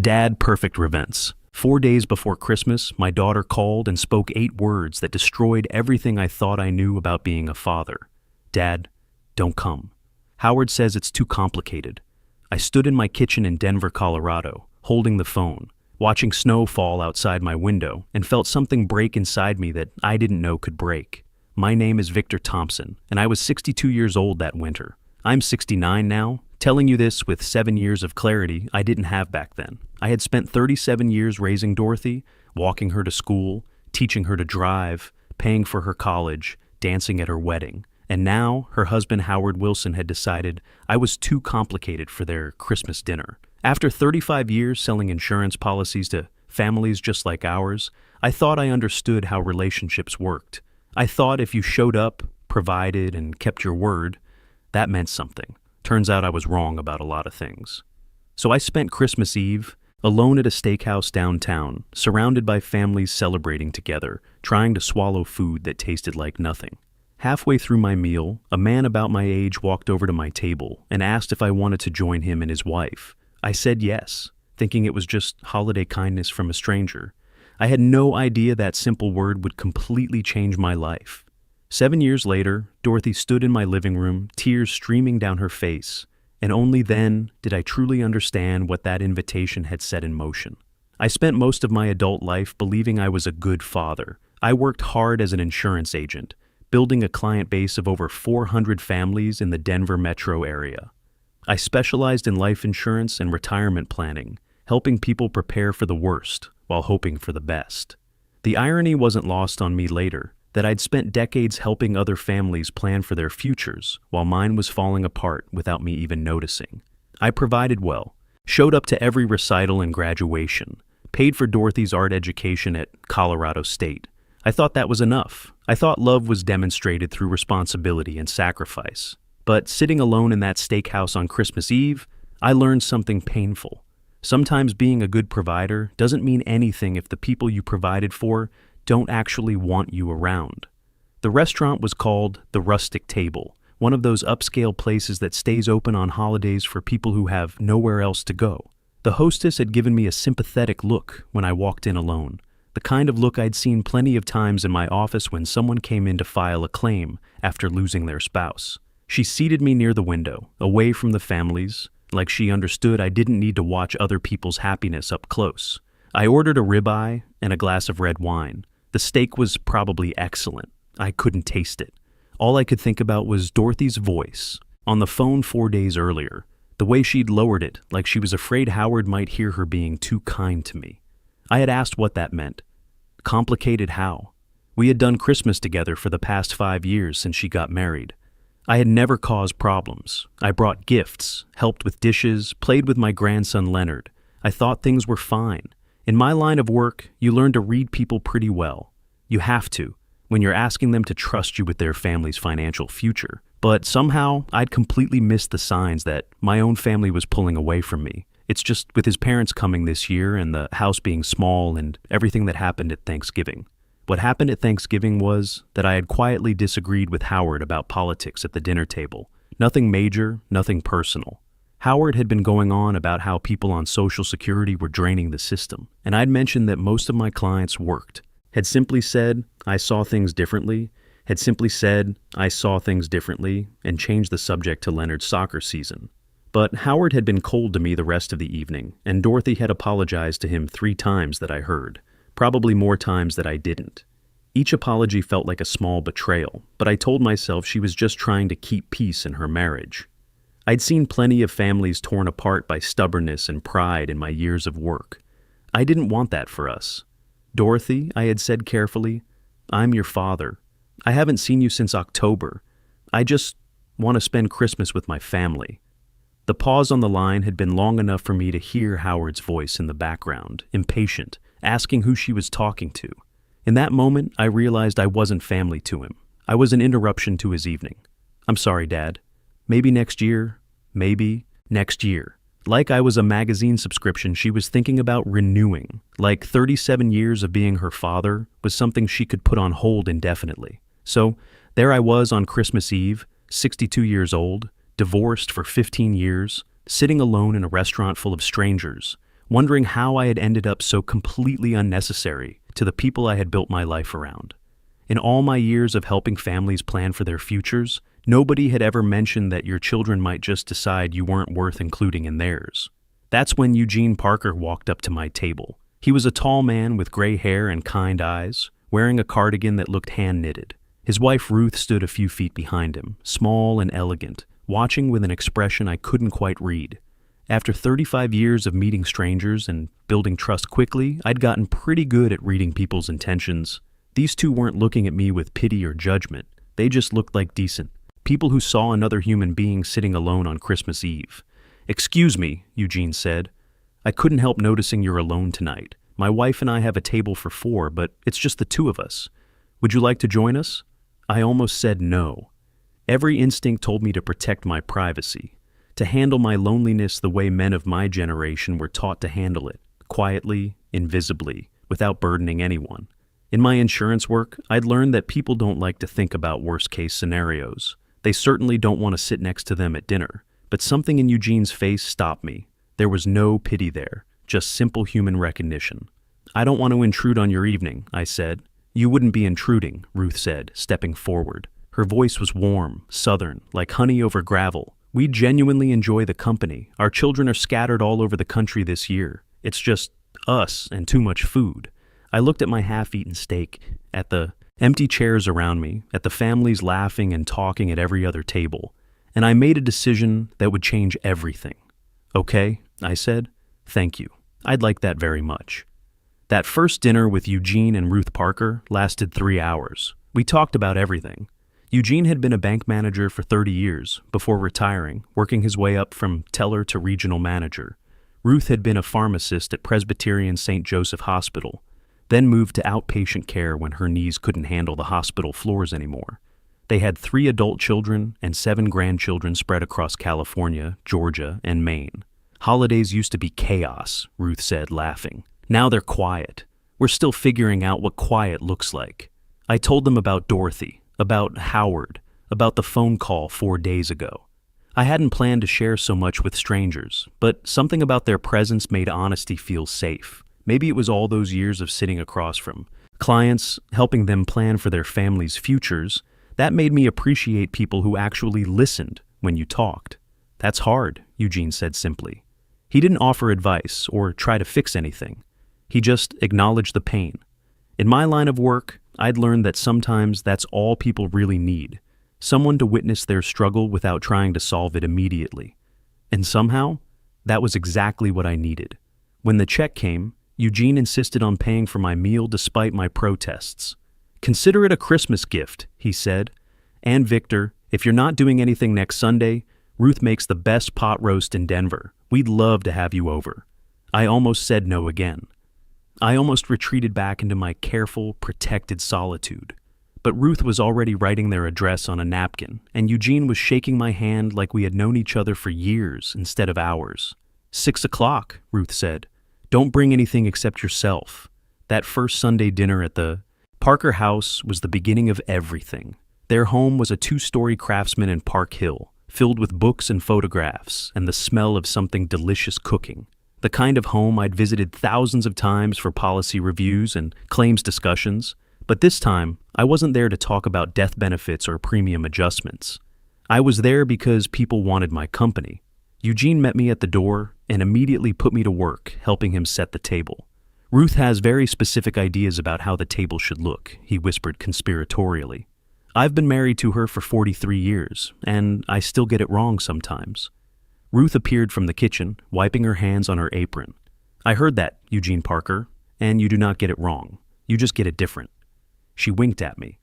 Dad, perfect events. 4 days before Christmas, my daughter called and spoke 8 words that destroyed everything I thought I knew about being a father. Dad, don't come. Howard says it's too complicated. I stood in my kitchen in Denver, Colorado, holding the phone, watching snow fall outside my window, and felt something break inside me that I didn't know could break. My name is Victor Thompson, and I was 62 years old that winter. I'm 69 now, telling you this with 7 years of clarity I didn't have back then. I had spent 37 years raising Dorothy, walking her to school, teaching her to drive, paying for her college, dancing at her wedding. And now, her husband Howard Wilson had decided I was too complicated for their Christmas dinner. After 35 years selling insurance policies to families just like ours, I thought I understood how relationships worked. I thought if you showed up, provided, and kept your word, that meant something. Turns out I was wrong about a lot of things. So I spent Christmas Eve alone at a steakhouse downtown, surrounded by families celebrating together, trying to swallow food that tasted like nothing. Halfway through my meal, a man about my age walked over to my table and asked if I wanted to join him and his wife. I said yes, thinking it was just holiday kindness from a stranger. I had no idea that simple word would completely change my life. 7 years later, Dorothy stood in my living room, tears streaming down her face, and only then did I truly understand what that invitation had set in motion. I spent most of my adult life believing I was a good father. I worked hard as an insurance agent, building a client base of over 400 families in the Denver metro area. I specialized in life insurance and retirement planning, helping people prepare for the worst while hoping for the best. The irony wasn't lost on me later, that I'd spent decades helping other families plan for their futures while mine was falling apart without me even noticing. I provided well, showed up to every recital and graduation, paid for Dorothy's art education at Colorado State. I thought that was enough. I thought love was demonstrated through responsibility and sacrifice. But sitting alone in that steakhouse on Christmas Eve, I learned something painful. Sometimes being a good provider doesn't mean anything if the people you provided for don't actually want you around. The restaurant was called The Rustic Table, one of those upscale places that stays open on holidays for people who have nowhere else to go. The hostess had given me a sympathetic look when I walked in alone, the kind of look I'd seen plenty of times in my office when someone came in to file a claim after losing their spouse. She seated me near the window, away from the families, like she understood I didn't need to watch other people's happiness up close. I ordered a ribeye and a glass of red wine. The steak was probably excellent. I couldn't taste it. All I could think about was Dorothy's voice on the phone 4 days earlier, the way she'd lowered it like she was afraid Howard might hear her being too kind to me. I had asked what that meant. Complicated how? We had done Christmas together for the past 5 years since she got married. I had never caused problems. I brought gifts, helped with dishes, played with my grandson Leonard. I thought things were fine. In my line of work, you learn to read people pretty well. You have to, when you're asking them to trust you with their family's financial future. But somehow, I'd completely missed the signs that my own family was pulling away from me. It's just with his parents coming this year and the house being small and everything that happened at Thanksgiving. What happened at Thanksgiving was that I had quietly disagreed with Howard about politics at the dinner table. Nothing major, nothing personal. Howard had been going on about how people on Social Security were draining the system, and I'd mentioned that most of my clients worked. Had simply said, I saw things differently, and changed the subject to Leonard's soccer season. But Howard had been cold to me the rest of the evening, and Dorothy had apologized to him 3 times that I heard, probably more times that I didn't. Each apology felt like a small betrayal, but I told myself she was just trying to keep peace in her marriage. I'd seen plenty of families torn apart by stubbornness and pride in my years of work. I didn't want that for us. Dorothy, I had said carefully, I'm your father. I haven't seen you since October. I just want to spend Christmas with my family. The pause on the line had been long enough for me to hear Howard's voice in the background, impatient, asking who she was talking to. In that moment, I realized I wasn't family to him. I was an interruption to his evening. I'm sorry, Dad. Maybe next year. Maybe next year. Like I was a magazine subscription she was thinking about renewing. Like 37 years of being her father was something she could put on hold indefinitely. So there I was on Christmas Eve, 62 years old, divorced for 15 years, sitting alone in a restaurant full of strangers, wondering how I had ended up so completely unnecessary to the people I had built my life around. In all my years of helping families plan for their futures, nobody had ever mentioned that your children might just decide you weren't worth including in theirs. That's when Eugene Parker walked up to my table. He was a tall man with gray hair and kind eyes, wearing a cardigan that looked hand-knitted. His wife Ruth stood a few feet behind him, small and elegant, watching with an expression I couldn't quite read. After 35 years of meeting strangers and building trust quickly, I'd gotten pretty good at reading people's intentions. These two weren't looking at me with pity or judgment. They just looked like decent people who saw another human being sitting alone on Christmas Eve. "Excuse me," Eugene said. "I couldn't help noticing you're alone tonight. My wife and I have a table for 4, but it's just the 2 of us. Would you like to join us?" I almost said no. Every instinct told me to protect my privacy, to handle my loneliness the way men of my generation were taught to handle it, quietly, invisibly, without burdening anyone. In my insurance work, I'd learned that people don't like to think about worst-case scenarios. They certainly don't want to sit next to them at dinner. But something in Eugene's face stopped me. There was no pity there, just simple human recognition. "I don't want to intrude on your evening," I said. "You wouldn't be intruding," Ruth said, stepping forward. Her voice was warm, southern, like honey over gravel. "We genuinely enjoy the company. Our children are scattered all over the country this year. It's just us and too much food." I looked at my half-eaten steak, at the empty chairs around me, at the families laughing and talking at every other table, and I made a decision that would change everything. "Okay," I said. "Thank you. I'd like that very much." That first dinner with Eugene and Ruth Parker lasted 3 hours. We talked about everything. Eugene had been a bank manager for 30 years, before retiring, working his way up from teller to regional manager. Ruth had been a pharmacist at Presbyterian St. Joseph Hospital, then moved to outpatient care when her knees couldn't handle the hospital floors anymore. They had 3 adult children and 7 grandchildren spread across California, Georgia, and Maine. "Holidays used to be chaos," Ruth said, laughing. "Now they're quiet. We're still figuring out what quiet looks like." I told them about Dorothy, about Howard, about the phone call 4 days ago. I hadn't planned to share so much with strangers, but something about their presence made honesty feel safe. Maybe it was all those years of sitting across from clients, helping them plan for their families' futures. That made me appreciate people who actually listened when you talked. "That's hard," Eugene said simply. He didn't offer advice or try to fix anything. He just acknowledged the pain. In my line of work, I'd learned that sometimes that's all people really need. Someone to witness their struggle without trying to solve it immediately. And somehow, that was exactly what I needed. When the check came, Eugene insisted on paying for my meal despite my protests. "Consider it a Christmas gift," he said. "And Victor, if you're not doing anything next Sunday, Ruth makes the best pot roast in Denver. We'd love to have you over." I almost said no again. I almost retreated back into my careful, protected solitude. But Ruth was already writing their address on a napkin, and Eugene was shaking my hand like we had known each other for years instead of hours. 6 o'clock, Ruth said. "Don't bring anything except yourself." That first Sunday dinner at the Parker house was the beginning of everything. Their home was a 2-story Craftsman in Park Hill, filled with books and photographs and the smell of something delicious cooking. The kind of home I'd visited thousands of times for policy reviews and claims discussions. But this time, I wasn't there to talk about death benefits or premium adjustments. I was there because people wanted my company. Eugene met me at the door and immediately put me to work, helping him set the table. "Ruth has very specific ideas about how the table should look," he whispered conspiratorially. "I've been married to her for 43 years, and I still get it wrong sometimes." Ruth appeared from the kitchen, wiping her hands on her apron. "I heard that, Eugene Parker, and you do not get it wrong. You just get it different." She winked at me.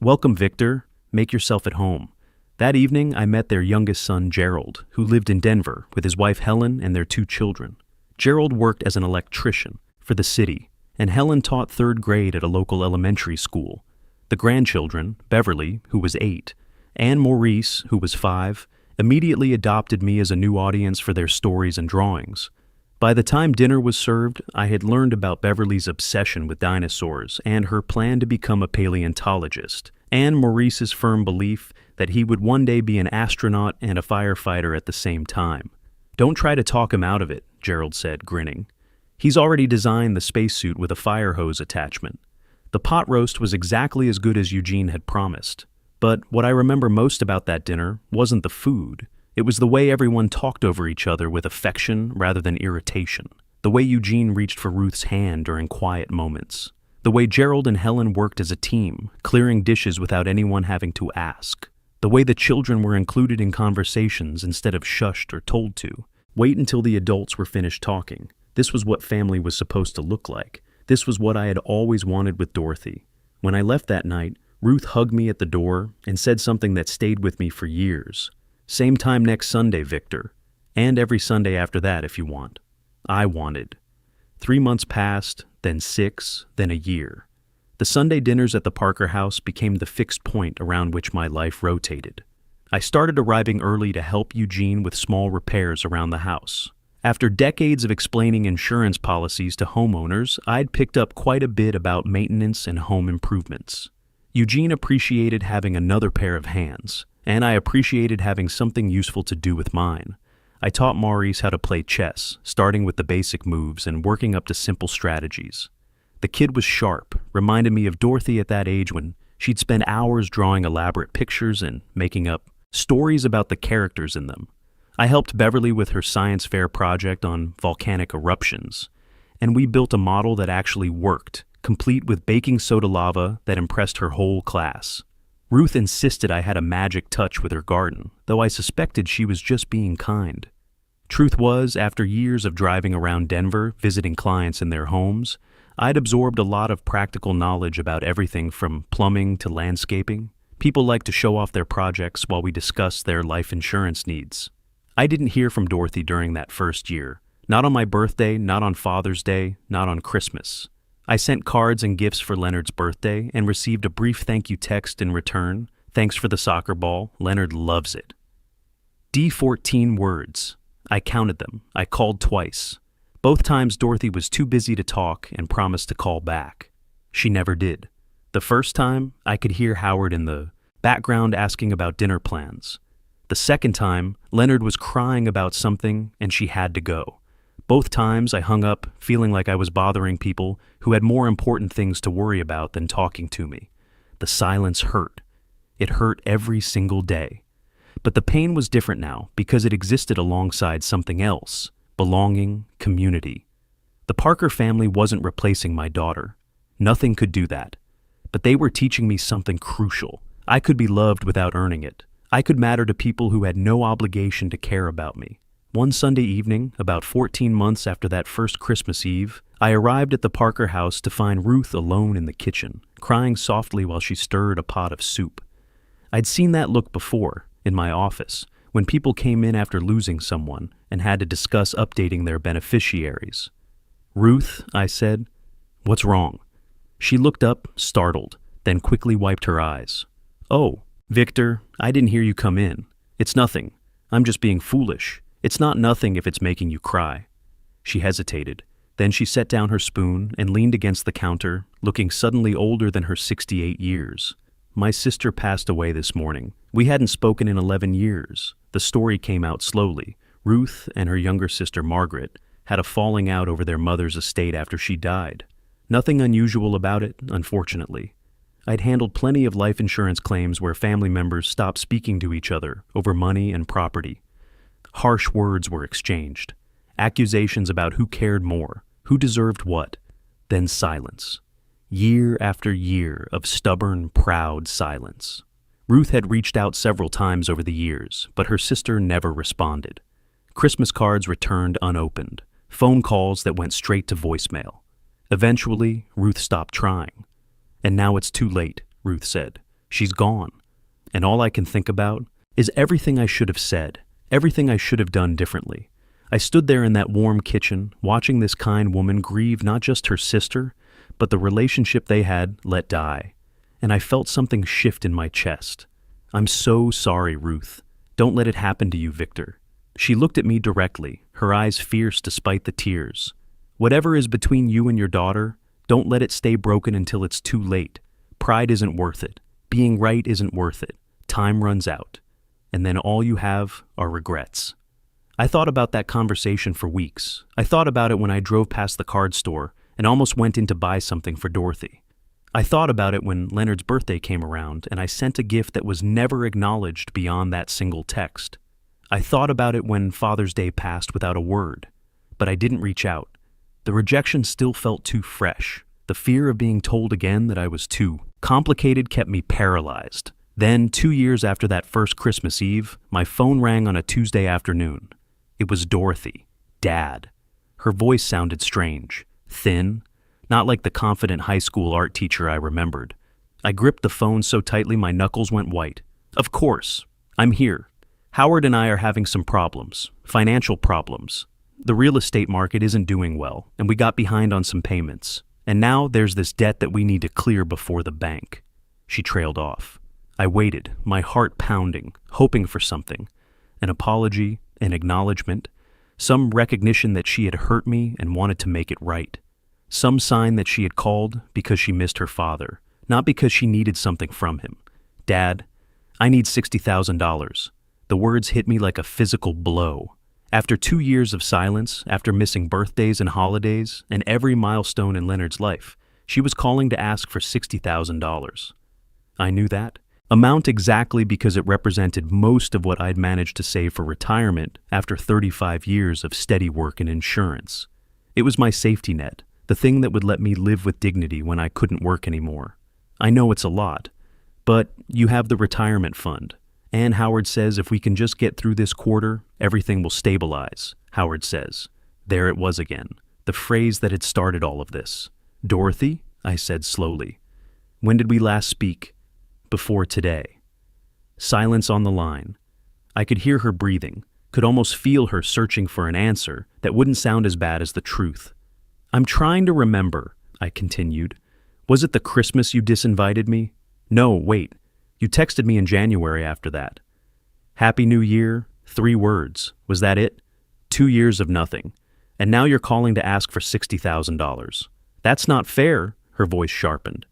"Welcome, Victor. Make yourself at home." That evening, I met their youngest son, Gerald, who lived in Denver with his wife Helen and their 2 children. Gerald worked as an electrician for the city, and Helen taught 3rd grade at a local elementary school. The grandchildren, Beverly, who was 8, and Maurice, who was 5, immediately adopted me as a new audience for their stories and drawings. By the time dinner was served, I had learned about Beverly's obsession with dinosaurs and her plan to become a paleontologist, and Maurice's firm belief that he would one day be an astronaut and a firefighter at the same time. "Don't try to talk him out of it," Gerald said, grinning. He's already designed the spacesuit with a fire hose attachment. The pot roast was exactly as good as Eugene had promised. But what I remember most about that dinner wasn't the food. It was the way everyone talked over each other with affection rather than irritation. The way Eugene reached for Ruth's hand during quiet moments. The way Gerald and Helen worked as a team, clearing dishes without anyone having to ask. The way the children were included in conversations instead of shushed or told to. Wait until the adults were finished talking. This was what family was supposed to look like. This was what I had always wanted with Dorothy. When I left that night, Ruth hugged me at the door and said something that stayed with me for years. Same time next Sunday, Victor. And every Sunday after that if you want. I wanted. 3 months passed, then 6, then a year. The Sunday dinners at the Parker house became the fixed point around which my life rotated. I started arriving early to help Eugene with small repairs around the house. After decades of explaining insurance policies to homeowners, I'd picked up quite a bit about maintenance and home improvements. Eugene appreciated having another pair of hands, and I appreciated having something useful to do with mine. I taught Maurice how to play chess, starting with the basic moves and working up to simple strategies. The kid was sharp, reminded me of Dorothy at that age when she'd spend hours drawing elaborate pictures and making up stories about the characters in them. I helped Beverly with her science fair project on volcanic eruptions, and we built a model that actually worked, complete with baking soda lava that impressed her whole class. Ruth insisted I had a magic touch with her garden, though I suspected she was just being kind. Truth was, after years of driving around Denver, visiting clients in their homes, I'd absorbed a lot of practical knowledge about everything from plumbing to landscaping. People like to show off their projects while we discuss their life insurance needs. I didn't hear from Dorothy during that first year. Not on my birthday, not on Father's Day, not on Christmas. I sent cards and gifts for Leonard's birthday and received a brief thank you text in return. Thanks for the soccer ball. Leonard loves it. 14 words. I counted them. I called twice. Both times Dorothy was too busy to talk and promised to call back. She never did. The first time, I could hear Howard in the background asking about dinner plans. The second time, Leonard was crying about something and she had to go. Both times I hung up feeling like I was bothering people who had more important things to worry about than talking to me. The silence hurt. It hurt every single day. But the pain was different now because it existed alongside something else, belonging, community. The Parker family wasn't replacing my daughter. Nothing could do that. But they were teaching me something crucial. I could be loved without earning it. I could matter to people who had no obligation to care about me. One Sunday evening, about 14 months after that first Christmas Eve, I arrived at the Parker house to find Ruth alone in the kitchen, crying softly while she stirred a pot of soup. I'd seen that look before, in my office, when people came in after losing someone and had to discuss updating their beneficiaries. "Ruth," I said, "what's wrong?" She looked up, startled, then quickly wiped her eyes. "Oh, Victor, I didn't hear you come in. It's nothing. I'm just being foolish. It's not nothing if it's making you cry." She hesitated. Then she set down her spoon and leaned against the counter, looking suddenly older than her 68 years. "My sister passed away this morning. We hadn't spoken in 11 years. The story came out slowly. Ruth and her younger sister Margaret had a falling out over their mother's estate after she died. Nothing unusual about it, unfortunately. I'd handled plenty of life insurance claims where family members stopped speaking to each other over money and property. Harsh words were exchanged, accusations about who cared more, who deserved what, then silence. Year after year of stubborn, proud silence. Ruth had reached out several times over the years, but her sister never responded. Christmas cards returned unopened, phone calls that went straight to voicemail. Eventually, Ruth stopped trying. "And now it's too late," Ruth said. "She's gone. And all I can think about is everything I should have said, everything I should have done differently." I stood there in that warm kitchen, watching this kind woman grieve not just her sister, but the relationship they had let die. And I felt something shift in my chest. "I'm so sorry, Ruth. Don't let it happen to you, Victor." She looked at me directly, her eyes fierce despite the tears. "Whatever is between you and your daughter, don't let it stay broken until it's too late. Pride isn't worth it. Being right isn't worth it. Time runs out. And then all you have are regrets." I thought about that conversation for weeks. I thought about it when I drove past the card store and almost went in to buy something for Dorothy. I thought about it when Leonard's birthday came around and I sent a gift that was never acknowledged beyond that single text. I thought about it when Father's Day passed without a word, but I didn't reach out. The rejection still felt too fresh. The fear of being told again that I was too complicated kept me paralyzed. Then, 2 years after that first Christmas Eve, my phone rang on a Tuesday afternoon. It was Dorothy, Dad. Her voice sounded strange, thin, not like the confident high school art teacher I remembered. I gripped the phone so tightly my knuckles went white. Of course, I'm here. Howard and I are having some problems, financial problems. The real estate market isn't doing well, and we got behind on some payments. And now there's this debt that we need to clear before the bank. She trailed off. I waited, my heart pounding, hoping for something. An apology, an acknowledgement, some recognition that she had hurt me and wanted to make it right. Some sign that she had called because she missed her father, not because she needed something from him. Dad, I need $60,000. The words hit me like a physical blow. After 2 years of silence, after missing birthdays and holidays, and every milestone in Leonard's life, she was calling to ask for $60,000. I knew that amount exactly because it represented most of what I'd managed to save for retirement after 35 years of steady work in insurance. It was my safety net, the thing that would let me live with dignity when I couldn't work anymore. I know it's a lot, but you have the retirement fund. And Howard says if we can just get through this quarter, everything will stabilize, Howard says. There it was again, the phrase that had started all of this. Dorothy, I said slowly. When did we last speak? Before today. Silence on the line. I could hear her breathing, could almost feel her searching for an answer that wouldn't sound as bad as the truth. I'm trying to remember, I continued. Was it the Christmas you disinvited me? No, wait. You texted me in January after that. Happy New Year, 3 words. Was that it? 2 years of nothing. And now you're calling to ask for $60,000. That's not fair, her voice sharpened.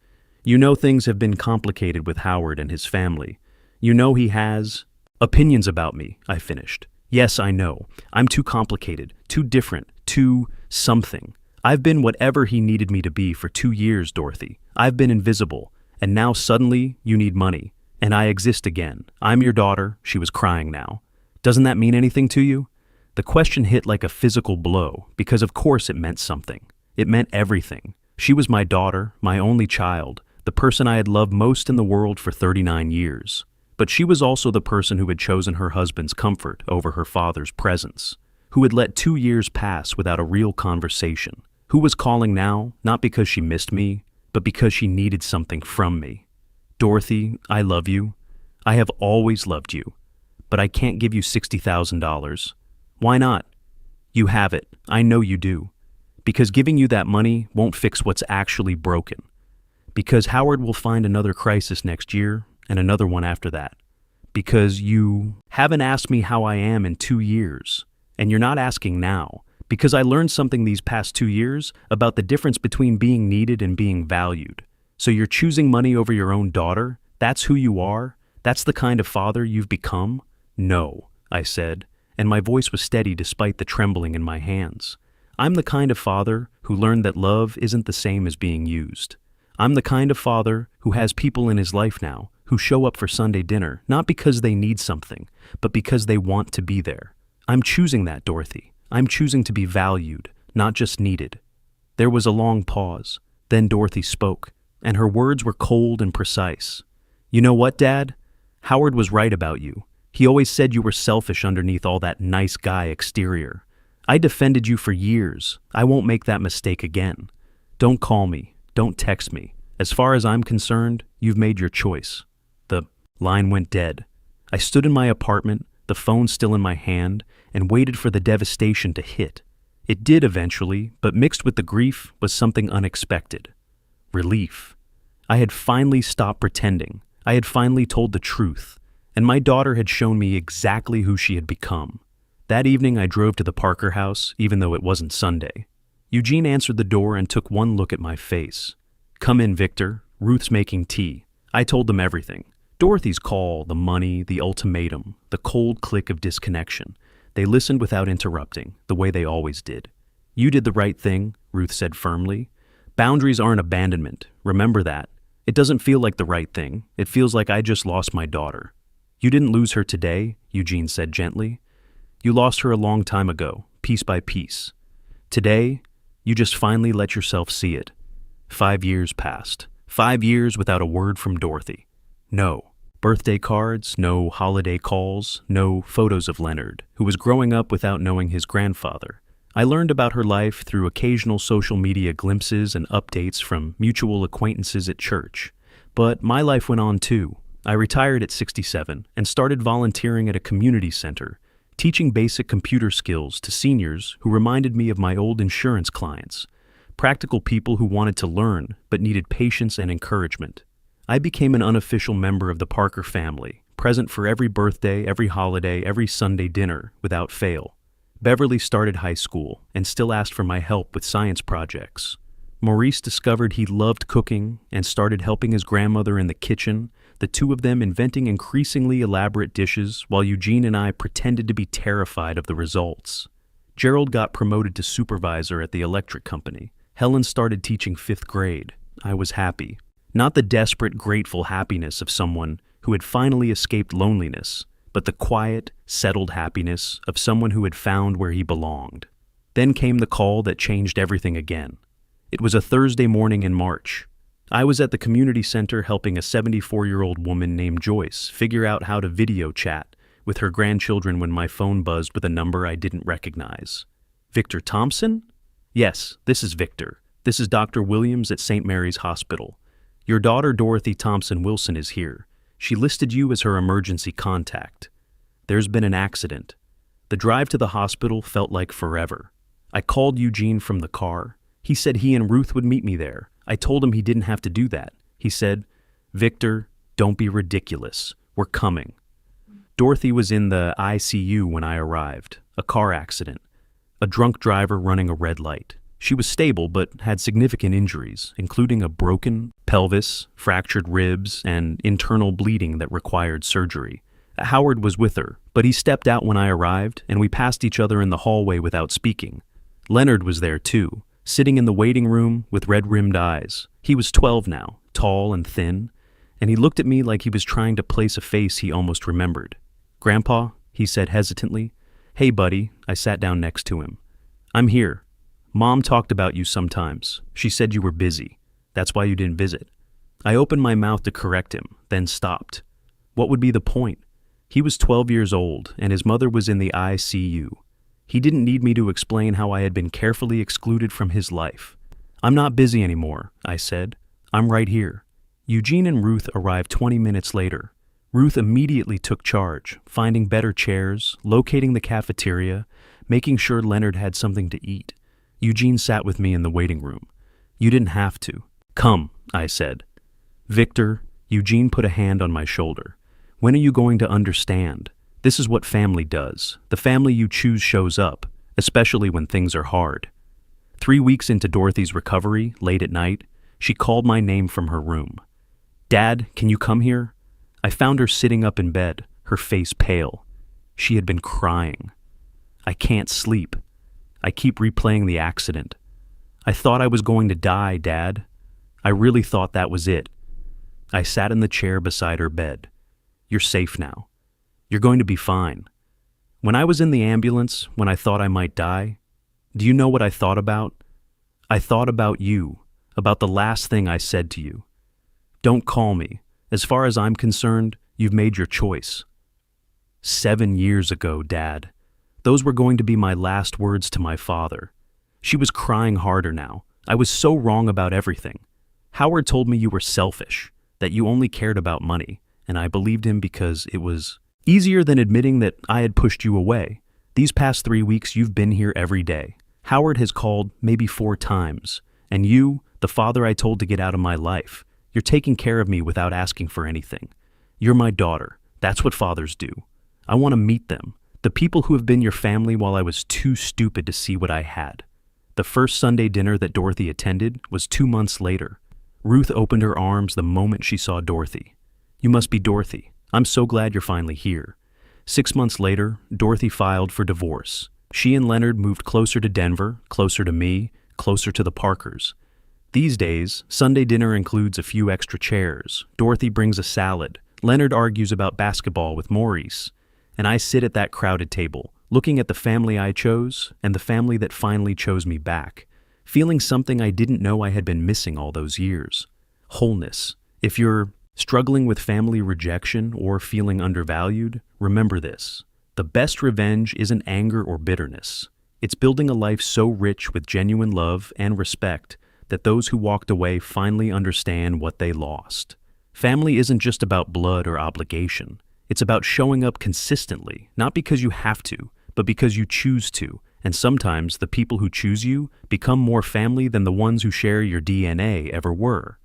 You know things have been complicated with Howard and his family. You know he has opinions about me, I finished. Yes, I know. I'm too complicated, too different, too something. I've been whatever he needed me to be for 2 years, Dorothy. I've been invisible. And now suddenly you need money. And I exist again. I'm your daughter. She was crying now. Doesn't that mean anything to you? The question hit like a physical blow, because of course it meant something. It meant everything. She was my daughter, my only child, the person I had loved most in the world for 39 years. But she was also the person who had chosen her husband's comfort over her father's presence, who had let 2 years pass without a real conversation, who was calling now, not because she missed me, but because she needed something from me. Dorothy, I love you. I have always loved you. But I can't give you $60,000. Why not? You have it. I know you do. Because giving you that money won't fix what's actually broken. Because Howard will find another crisis next year and another one after that. Because you haven't asked me how I am in 2 years. And you're not asking now. Because I learned something these past 2 years about the difference between being needed and being valued. So you're choosing money over your own daughter? That's who you are? That's the kind of father you've become? No, I said, and my voice was steady despite the trembling in my hands. I'm the kind of father who learned that love isn't the same as being used. I'm the kind of father who has people in his life now who show up for Sunday dinner, not because they need something, but because they want to be there. I'm choosing that, Dorothy. I'm choosing to be valued, not just needed. There was a long pause. Then Dorothy spoke, and her words were cold and precise. You know what, Dad? Howard was right about you. He always said you were selfish underneath all that nice guy exterior. I defended you for years. I won't make that mistake again. Don't call me. Don't text me. As far as I'm concerned, you've made your choice. The line went dead. I stood in my apartment, the phone still in my hand, and waited for the devastation to hit. It did eventually, but mixed with the grief was something unexpected. Relief. I had finally stopped pretending. I had finally told the truth, and my daughter had shown me exactly who she had become. That evening I drove to the Parker house, even though it wasn't Sunday. Eugene answered the door and took one look at my face. Come in, Victor. Ruth's making tea. I told them everything. Dorothy's call, the money, the ultimatum, the cold click of disconnection. They listened without interrupting, the way they always did. You did the right thing, Ruth said firmly. Boundaries aren't abandonment. Remember that. It doesn't feel like the right thing. It feels like I just lost my daughter. You didn't lose her today, Eugene said gently. You lost her a long time ago, piece by piece. Today, you just finally let yourself see it. 5 years passed. 5 years without a word from Dorothy. No birthday cards, no holiday calls, no photos of Leonard, who was growing up without knowing his grandfather. I learned about her life through occasional social media glimpses and updates from mutual acquaintances at church. But my life went on too. I retired at 67 and started volunteering at a community center, teaching basic computer skills to seniors who reminded me of my old insurance clients, practical people who wanted to learn but needed patience and encouragement. I became an unofficial member of the Parker family, present for every birthday, every holiday, every Sunday dinner, without fail. Beverly started high school and still asked for my help with science projects. Maurice discovered he loved cooking and started helping his grandmother in the kitchen, the two of them inventing increasingly elaborate dishes while Eugene and I pretended to be terrified of the results. Gerald got promoted to supervisor at the electric company. Helen started teaching 5th grade. I was happy. Not the desperate, grateful happiness of someone who had finally escaped loneliness, but the quiet, settled happiness of someone who had found where he belonged. Then came the call that changed everything again. It was a Thursday morning in March. I was at the community center helping a 74-year-old woman named Joyce figure out how to video chat with her grandchildren when my phone buzzed with a number I didn't recognize. Victor Thompson? Yes, this is Victor. This is Dr. Williams at St. Mary's Hospital. Your daughter Dorothy Thompson Wilson is here. She listed you as her emergency contact. There's been an accident. The drive to the hospital felt like forever. I called Eugene from the car. He said he and Ruth would meet me there. I told him he didn't have to do that. He said, Victor, don't be ridiculous. We're coming. Dorothy was in the ICU when I arrived. A car accident. A drunk driver running a red light. She was stable but had significant injuries, including a broken pelvis, fractured ribs, and internal bleeding that required surgery. Howard was with her, but he stepped out when I arrived, and we passed each other in the hallway without speaking. Leonard was there too, sitting in the waiting room with red-rimmed eyes. He was 12 now, tall and thin, and he looked at me like he was trying to place a face he almost remembered. Grandpa, he said hesitantly. Hey, buddy, I sat down next to him. I'm here. Mom talked about you sometimes. She said you were busy. That's why you didn't visit. I opened my mouth to correct him, then stopped. What would be the point? He was 12 years old, and his mother was in the ICU. He didn't need me to explain how I had been carefully excluded from his life. I'm not busy anymore, I said. I'm right here. Eugene and Ruth arrived 20 minutes later. Ruth immediately took charge, finding better chairs, locating the cafeteria, making sure Leonard had something to eat. Eugene sat with me in the waiting room. You didn't have to. Come, I said. Victor, Eugene put a hand on my shoulder. When are you going to understand? This is what family does. The family you choose shows up, especially when things are hard. 3 weeks into Dorothy's recovery, late at night, she called my name from her room. Dad, can you come here? I found her sitting up in bed, her face pale. She had been crying. I can't sleep. I keep replaying the accident. I thought I was going to die, Dad. I really thought that was it. I sat in the chair beside her bed. You're safe now. You're going to be fine. When I was in the ambulance, when I thought I might die, do you know what I thought about? I thought about you, about the last thing I said to you. Don't call me. As far as I'm concerned, you've made your choice. 7 years ago, Dad. Those were going to be my last words to my father. She was crying harder now. I was so wrong about everything. Howard told me you were selfish, that you only cared about money, and I believed him because it was easier than admitting that I had pushed you away. These past 3 weeks, you've been here every day. Howard has called maybe 4 times, and you, the father I told to get out of my life, you're taking care of me without asking for anything. You're my daughter. That's what fathers do. I want to meet them. The people who have been your family while I was too stupid to see what I had. The first Sunday dinner that Dorothy attended was 2 months later. Ruth opened her arms the moment she saw Dorothy. You must be Dorothy. I'm so glad you're finally here. 6 months later, Dorothy filed for divorce. She and Leonard moved closer to Denver, closer to me, closer to the Parkers. These days, Sunday dinner includes a few extra chairs. Dorothy brings a salad. Leonard argues about basketball with Maurice. And I sit at that crowded table, looking at the family I chose and the family that finally chose me back, feeling something I didn't know I had been missing all those years. Wholeness. If you're struggling with family rejection or feeling undervalued, remember this. The best revenge isn't anger or bitterness. It's building a life so rich with genuine love and respect that those who walked away finally understand what they lost. Family isn't just about blood or obligation. It's about showing up consistently, not because you have to, but because you choose to. And sometimes the people who choose you become more family than the ones who share your DNA ever were.